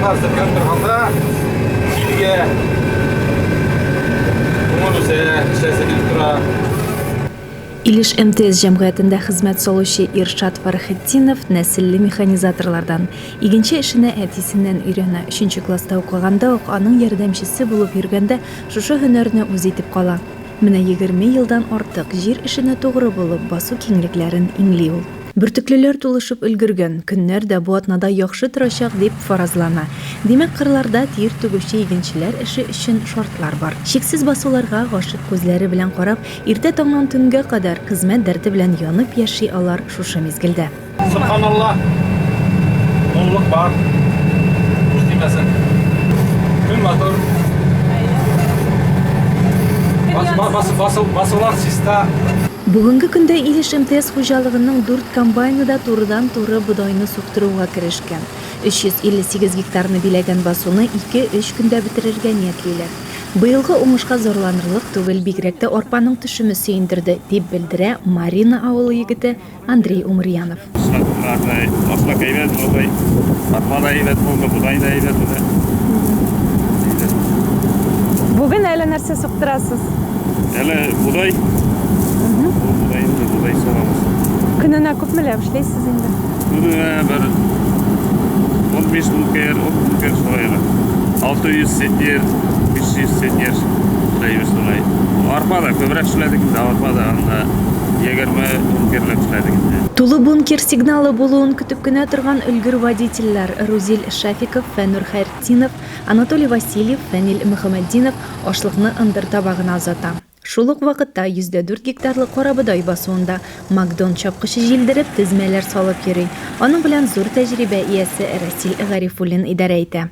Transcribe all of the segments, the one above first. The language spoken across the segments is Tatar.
қарсы көріп тұрғанда киімге көңілісе ішәсе келіп тұра. Илеш МТС җәмгыятендә хезмәт салучы Иршат Фарахетдинов нәселле механизаторлардан. Игенче эшенә әтисеннән өйрәнә. 3нче класста укыганда ук аның ярдәмчесе булып йөргәндә шушы һөнәрне үз итеп кала. Менә 20 елдан артык җир эшенә тугры булып басу киңлекләрен иңли ул. Бөртеклеләр тулышып өлгергән, көннәр дә бу атнада яхшы торачак дип фаразлана. Димәк, кырларда тир түгүче игенчеләр эше өчен шартлар бар. Шиксез басуларга гашык күзләре белән карап, иртә таңнан төнгә кадәр хезмәт дәрте белән янып яши алар шушы мизгелдә. Субханалла. Уллык бар. Үстимәсен. Күн мотор. Басулар чиста. Бүгенге көндә Илеш МТС хуҗалыгының 4 комбайны да турыдан-туры бодайны суктыруга керешкән. 358 гектарны биләгән басуны 2-3 көндә бетерергә ниятлиләр. Быелгы уңышка зарланырлык түгел, бигрәк тә арпаның төшеме сөендерде, дип белдерә Марина авылы егете Андрей Умырьянов. Бүген әле нәрсә суктырасыз? Әле будай. Будай сорамыз. Көненә күпме эшләйсез инде? Көненә бер 15 меңгә сорайга. 600 сетер, 500 сетер эшләйбез солай. Арпада күбрәк эшләдек, арпада анда 20 меңгә эшләдек. Тулы бункер сигналы булуын көтеп кенә торган өлгер водительләр Рузиль Шафиков, Фәнур Хайретдинов, Анатолий Васильев, Фәнил Мөхәммәддинов ашлыкны ындыр табагына озата. Шул ук вакытта 104 гектарлы карабодай басуында Макдон чапкычы җилдереп тезмәләр салып йөри. Аның белән зур тәҗрибә иясе Расил Гарифуллин идарә итә.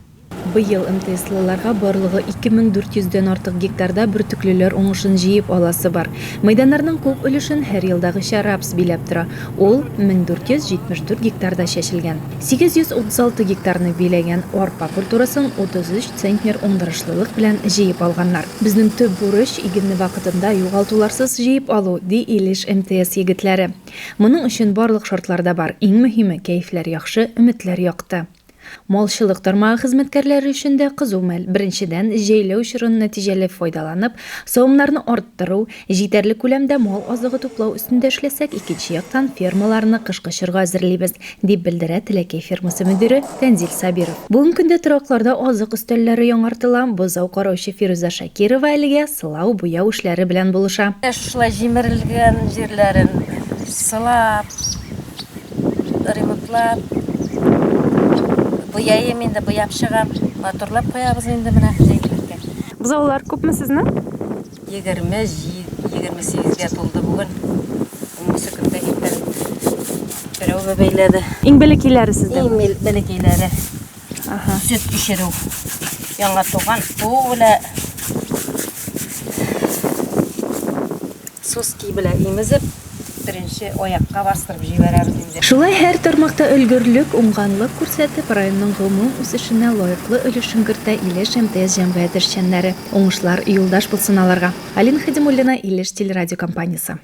Быел МТСлыларга барлыгы 2400дән артык гектарда бөртеклеләр уңышын җыеп аласы бар. Мәйданнарның күп өлешен һәр елдагыча рапс биләп тора. Ул 1474 гектарда чәчелгән. 836 гектарны биләгән арпа культурасын 33 центнер уңдырышлылык белән җыеп алганнар. Безнең төп бурыч игенне вакытында югалтуларсыз җыеп алу, ди Илеш МТС егетләре. Моның өчен барлык шартлар да бар. Иң мөһиме кәефләр яхшы, өметләр якты. Малчылык тармагы хезмәткәрләре өчен дә кызу мәл. Беренчедән, җәйләү чорын нәтиҗәле файдаланып, савымнарны арттыру, җитәрлек күләмдә мал азыгы туплау өстендә эшләсәк, икенче яктан фермаларны кышкы чорга әзерлибез, дип белдерә Теләкәй фермасы мөдире Тәнзил Сабиров. Бүген көндә торакларда азык өстәлләре яңартыла, бозау караучы Фируза Шакирова әлегә сылау буяу эшләре белән булыша. Шулай җимерелгән җирләрен сылап, ремонтлап, буяйым инде, буяп чыгам, моторлап куябыз инде менә җәйләргә. Бозаулар күпме сезне? 28-28гә тулды бүген. Бу көндә иптәр берәү бәйләде. Иң бәләкәйләре сездә. Иң бәләкәйләре. Сөт пешерү. Яңа туган тугыла. Соски белән имезеп, беренче аякка бастырып җибәрәбез инде. Шулай һәр тармакта өлгөрлек, уңганлык күрсәтеп, районның гомум үсешенә лаеклы өлешен кертә Илеш МТС җәмгыяте эшчәннәре. Уңышлар юлдаш булсын аларга. Алина Хадимуллина, Илеш телерадиокомпаниясе.